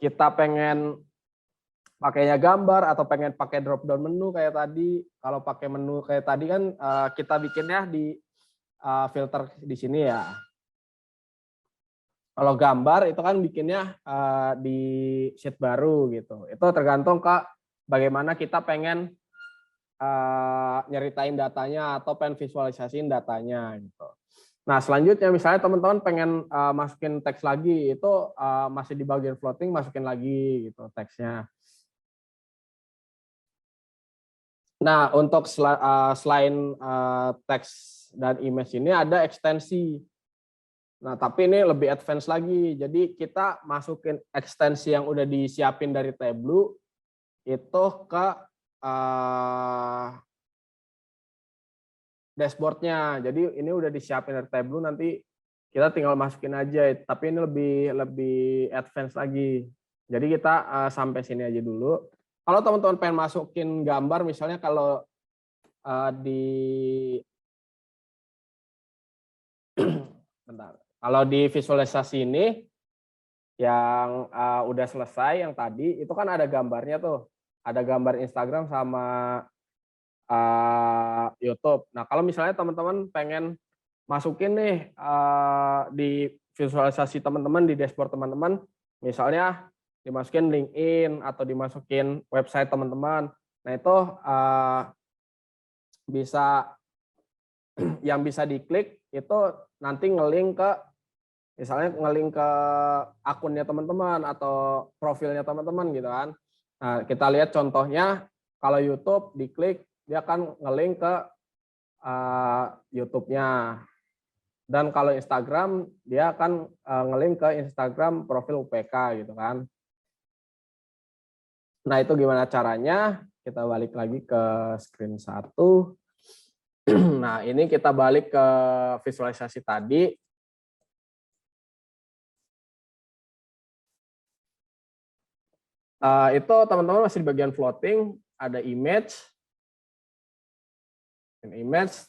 kita pengen pakainya gambar atau pengen pakai drop down menu kayak tadi, kalau pakai menu kayak tadi kan kita bikinnya di filter di sini ya. Kalau gambar itu kan bikinnya di sheet baru gitu. Itu tergantung ke bagaimana kita pengen nyeritain datanya atau pengen visualisasiin datanya gitu. Nah selanjutnya misalnya teman-teman pengen masukin teks lagi, itu masih di bagian floating, masukin lagi gitu teksnya. Nah untuk selain teks dan image ini ada ekstensi. Nah, tapi ini lebih advance lagi. Jadi kita masukin ekstensi yang udah disiapin dari Tableau itu ke dashboardnya. Jadi ini udah disiapin dari Tableau, nanti kita tinggal masukin aja. Tapi ini lebih advance lagi. Jadi kita sampai sini aja dulu. Kalau teman-teman pengen masukin gambar, misalnya kalau bentar. Kalau di visualisasi ini yang udah selesai yang tadi itu kan ada gambarnya tuh, ada gambar Instagram sama YouTube. Nah kalau misalnya teman-teman pengen masukin nih di visualisasi teman-teman, di dashboard teman-teman, misalnya dimasukin LinkedIn atau dimasukin website teman-teman. Nah itu bisa yang bisa diklik itu nanti ngelink ke, misalnya ngelink ke akunnya teman-teman atau profilnya teman-teman gitu kan. Nah, kita lihat contohnya kalau YouTube diklik dia akan ngelink ke YouTube-nya. Dan kalau Instagram dia akan ngelink ke Instagram profil UPK gitu kan. Nah, itu gimana caranya? Kita balik lagi ke screen 1. Nah, ini kita balik ke visualisasi tadi. Itu teman-teman masih di bagian floating, ada image,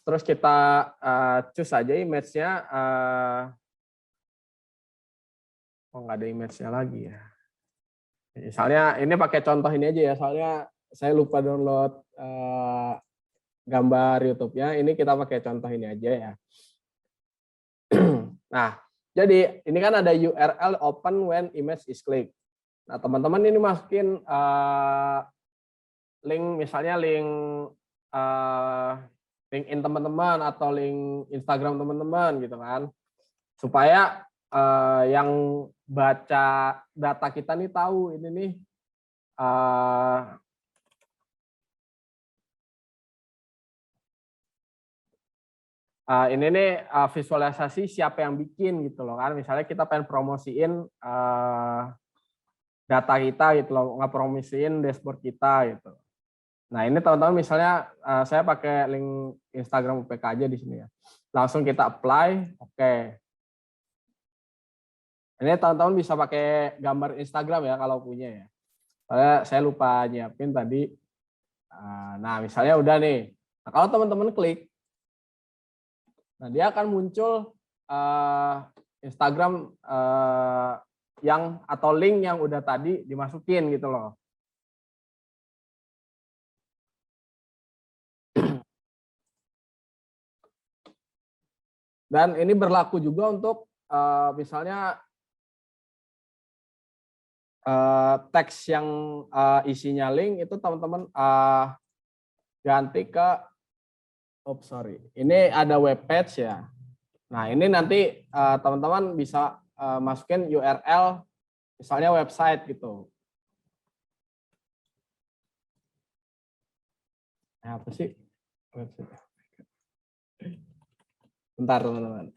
terus kita choose aja image-nya. Oh, nggak ada image-nya lagi ya. Misalnya ini pakai contoh ini aja ya, soalnya saya lupa download gambar YouTube-nya. Ini kita pakai contoh ini aja ya. Nah, jadi ini kan ada URL open when image is clicked. Nah, teman-teman ini masukin link, misalnya link LinkedIn teman-teman atau link Instagram teman-teman gitu kan. Supaya yang baca data kita nih tahu ini nih ini nih visualisasi siapa yang bikin gitu loh kan. Misalnya kita pengen promosiin data kita gitu loh, ngepromosiin dashboard kita gitu. Nah ini teman-teman misalnya saya pakai link Instagram UPK aja di sini ya. Langsung kita apply, oke. Ini teman-teman bisa pakai gambar Instagram ya kalau punya ya. Saya lupa nyiapin tadi. Nah misalnya udah nih. Nah, kalau teman-teman klik, nah dia akan muncul Instagram yang atau link yang udah tadi dimasukin gitu loh. Dan ini berlaku juga untuk misalnya teks yang isinya link itu teman-teman ganti ke ini ada web page ya. Nah ini nanti teman-teman bisa masukin URL misalnya website gitu. Nah, apa sih website? Bentar teman-teman.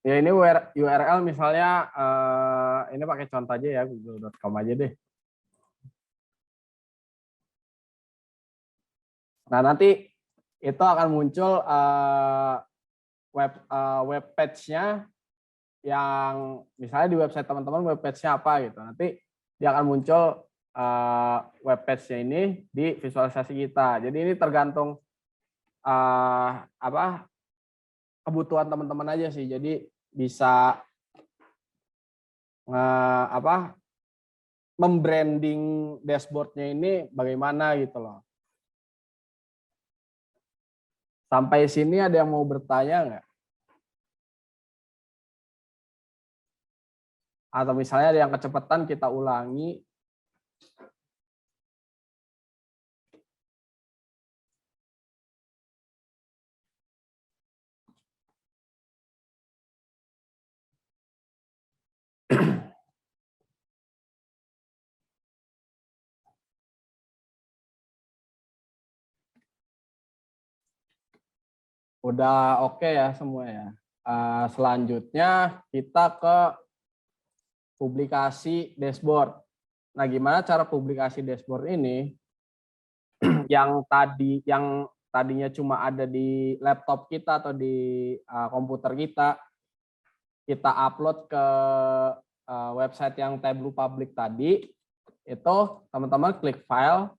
Ya ini URL misalnya ini pakai contoh aja ya google.com aja deh. Nah nanti itu akan muncul web page-nya yang misalnya di website teman-teman web page-nya apa gitu. Nanti dia akan muncul web page-nya ini di visualisasi kita. Jadi ini tergantung kebutuhan teman-teman aja sih. Jadi bisa membranding dashboard-nya ini bagaimana gitu loh. Sampai sini ada yang mau bertanya nggak? Atau misalnya ada yang kecepatan kita ulangi. Udah oke ya semua ya. Selanjutnya kita ke publikasi dashboard. Nah, gimana cara publikasi dashboard ini? yang tadinya cuma ada di laptop kita atau di komputer kita upload ke website yang Tableau Public tadi. Itu teman-teman klik file,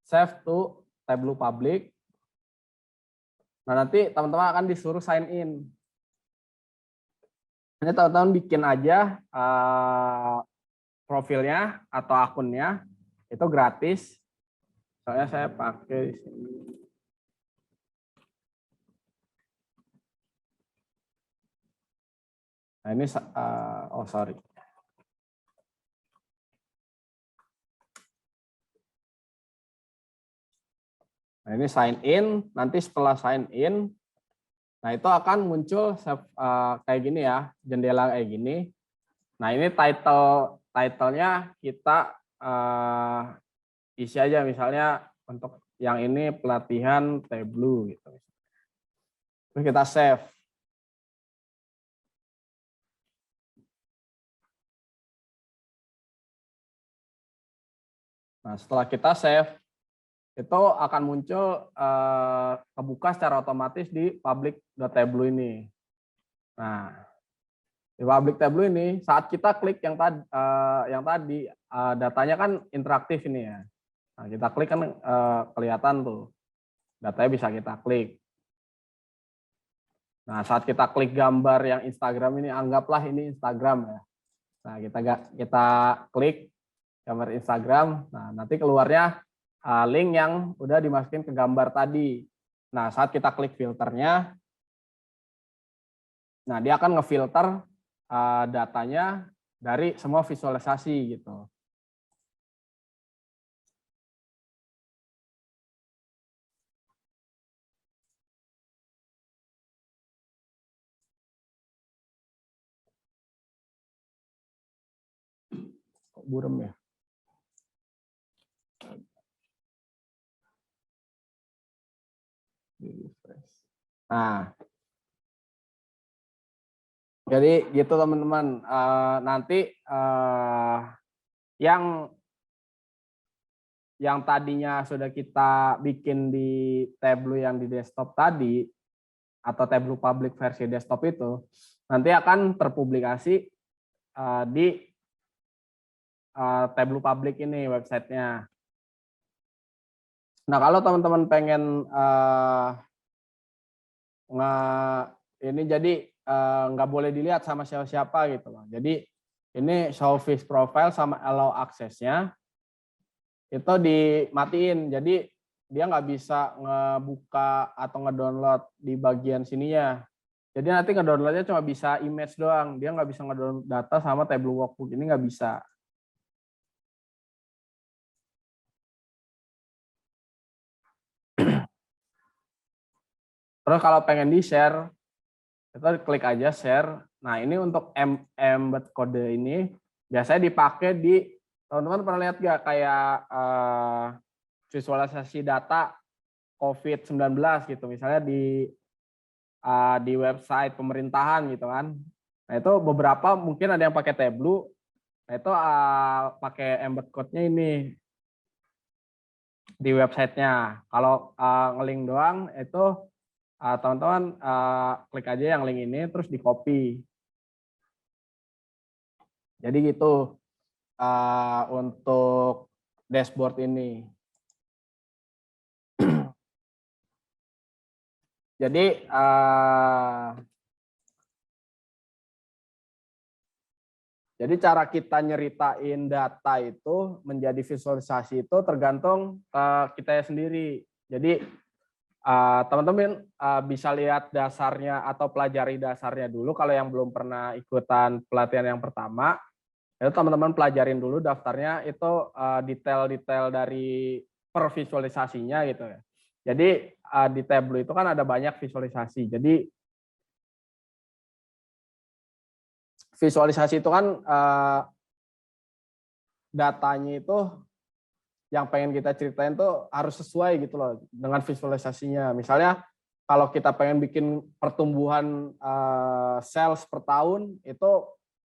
save to Tableau Public. Nah, nanti teman-teman akan disuruh sign in. Ini teman-teman bikin aja profilnya atau akunnya, itu gratis. Soalnya saya pakai di sini. Nah, ini sorry. Nah, ini sign in, nanti setelah sign in, nah itu akan muncul kayak gini ya, jendela kayak gini. Nah ini title-nya kita isi aja misalnya untuk yang ini pelatihan Tableau gitu. Terus kita save. Nah setelah kita save, itu akan muncul kebuka secara otomatis di public.tableau ini. Nah, di public tableau ini saat kita klik yang tadi datanya kan interaktif ini ya. Nah, kita klik kan kelihatan tuh. datanya bisa kita klik. Nah, saat kita klik gambar yang Instagram ini, anggaplah ini Instagram ya. Nah, kita klik gambar Instagram. Nah, nanti keluarnya link yang udah dimasukin ke gambar tadi. Nah, saat kita klik filternya, nah dia akan ngefilter datanya dari semua visualisasi gitu. Kok burem ya? Nah, jadi gitu teman-teman. Nanti yang tadinya sudah kita bikin di Tableau yang di desktop tadi, atau Tableau public versi desktop itu, nanti akan terpublikasi di Tableau public ini websitenya. Nah, kalau teman-teman pengen ini jadi nggak boleh dilihat sama siapa-siapa gitu loh. Jadi ini show fish profile sama allow access-nya itu dimatiin. Jadi dia nggak bisa ngebuka atau ngedownload di bagian sininya. Jadi nanti ngedownloadnya cuma bisa image doang. Dia nggak bisa ngedownload data sama Tableau Workbook. Ini nggak bisa. Terus kalau pengen di-share, kita klik aja share. Nah, ini untuk embed kode ini biasanya dipakai di, teman-teman pernah lihat nggak kayak visualisasi data COVID-19 gitu, misalnya di website pemerintahan gitu kan. Nah, itu beberapa mungkin ada yang pakai Tableau. Nah, itu pakai embed code-nya ini di websitenya. Kalau ngelink doang itu teman-teman klik aja yang link ini terus di copy. Jadi gitu untuk dashboard ini. Jadi cara kita nyeritain data itu menjadi visualisasi itu tergantung kita sendiri. Jadi teman-teman bisa lihat dasarnya atau pelajari dasarnya dulu. Kalau yang belum pernah ikutan pelatihan yang pertama, itu teman-teman pelajarin dulu daftarnya itu detail-detail dari per visualisasinya gitu ya. Jadi di Tableau itu kan ada banyak visualisasi. Jadi visualisasi itu kan datanya itu yang pengen kita ceritain tuh harus sesuai gitu loh dengan visualisasinya. Misalnya kalau kita pengen bikin pertumbuhan sales per tahun, itu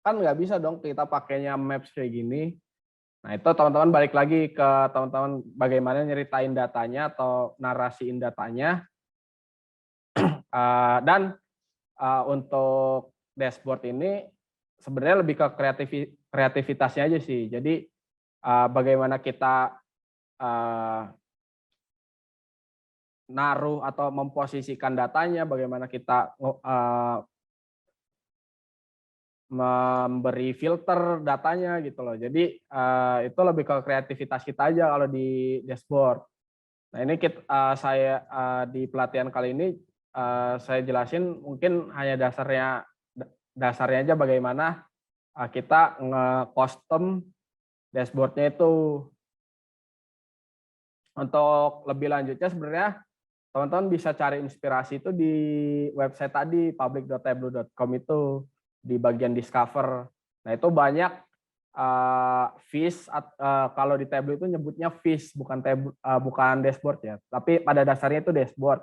kan nggak bisa dong kita pakainya maps kayak gini. Nah, itu teman-teman balik lagi ke teman-teman bagaimana nyeritain datanya atau narasiin datanya. Dan untuk dashboard ini sebenarnya lebih ke kreativitasnya aja sih. Jadi bagaimana kita naruh atau memposisikan datanya, bagaimana kita memberi filter datanya gitu loh. Jadi itu lebih ke kreativitas kita aja kalau di dashboard. Nah, ini saya di pelatihan kali ini saya jelasin mungkin hanya dasarnya aja bagaimana kita nge-custom dashboardnya itu. Untuk lebih lanjutnya sebenarnya teman-teman bisa cari inspirasi itu di website tadi public.tableau.com itu di bagian discover. Nah, itu banyak fish, kalau di Tableau itu nyebutnya fish, bukan dashboard ya, tapi pada dasarnya itu dashboard.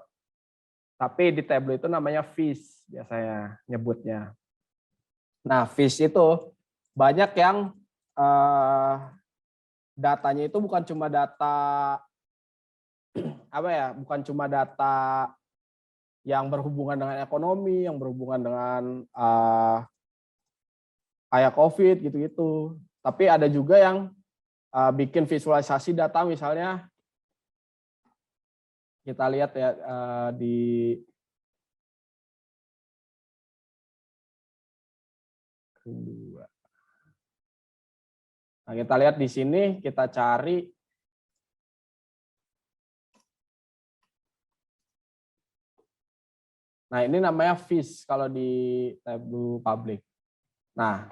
Tapi di Tableau itu namanya fish biasanya nyebutnya. Nah, fish itu banyak yang datanya itu bukan cuma data bukan cuma data yang berhubungan dengan ekonomi, yang berhubungan dengan kayak COVID gitu-gitu. Tapi ada juga yang bikin visualisasi data misalnya kita lihat ya di kedua. Nah, kita lihat di sini, kita cari nah, ini namanya fish kalau di Tableau Public. Nah,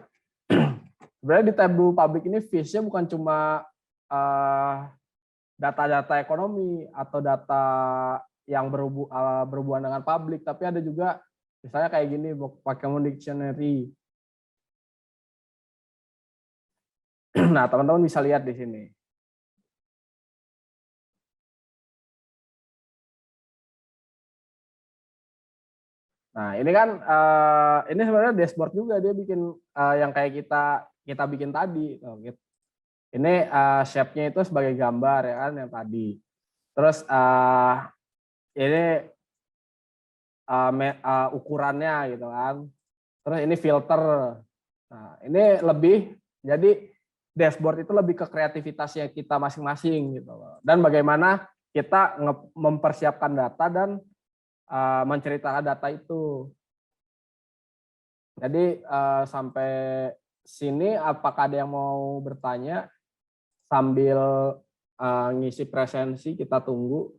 sebenarnya di Tableau Public ini fish-nya bukan cuma data-data ekonomi atau data yang berhubungan dengan publik, tapi ada juga misalnya kayak gini, Pokemon Dictionary. Nah, teman-teman bisa lihat di sini. Nah, ini kan ini sebenarnya dashboard juga, dia bikin yang kayak kita bikin tadi. Ini shape-nya itu sebagai gambar ya kan yang tadi. Terus ini ukurannya gitu kan. Terus ini filter. Nah, ini lebih jadi dashboard itu lebih ke kreativitasnya kita masing-masing gitu loh. Dan bagaimana kita mempersiapkan data dan menceritakan data itu. Jadi sampai sini apakah ada yang mau bertanya sambil ngisi presensi, kita tunggu.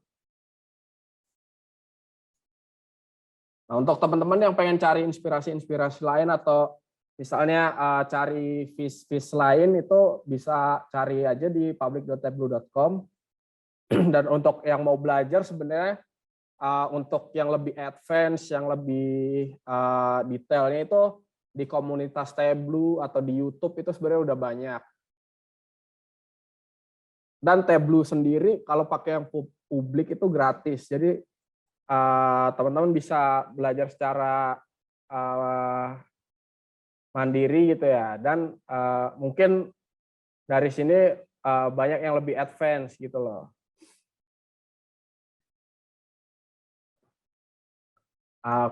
Nah, untuk teman-teman yang pengen cari inspirasi-inspirasi lain atau misalnya cari fish lain, itu bisa cari aja di public.tableau.com. Dan untuk yang mau belajar sebenarnya untuk yang lebih advance, yang lebih detailnya itu di komunitas Tableau atau di YouTube itu sebenarnya udah banyak. Dan Tableau sendiri kalau pakai yang publik itu gratis. Jadi teman-teman bisa belajar secara mandiri gitu ya. Dan mungkin dari sini banyak yang lebih advance gitu loh.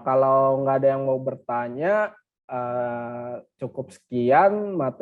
Kalau nggak ada yang mau bertanya, cukup sekian materi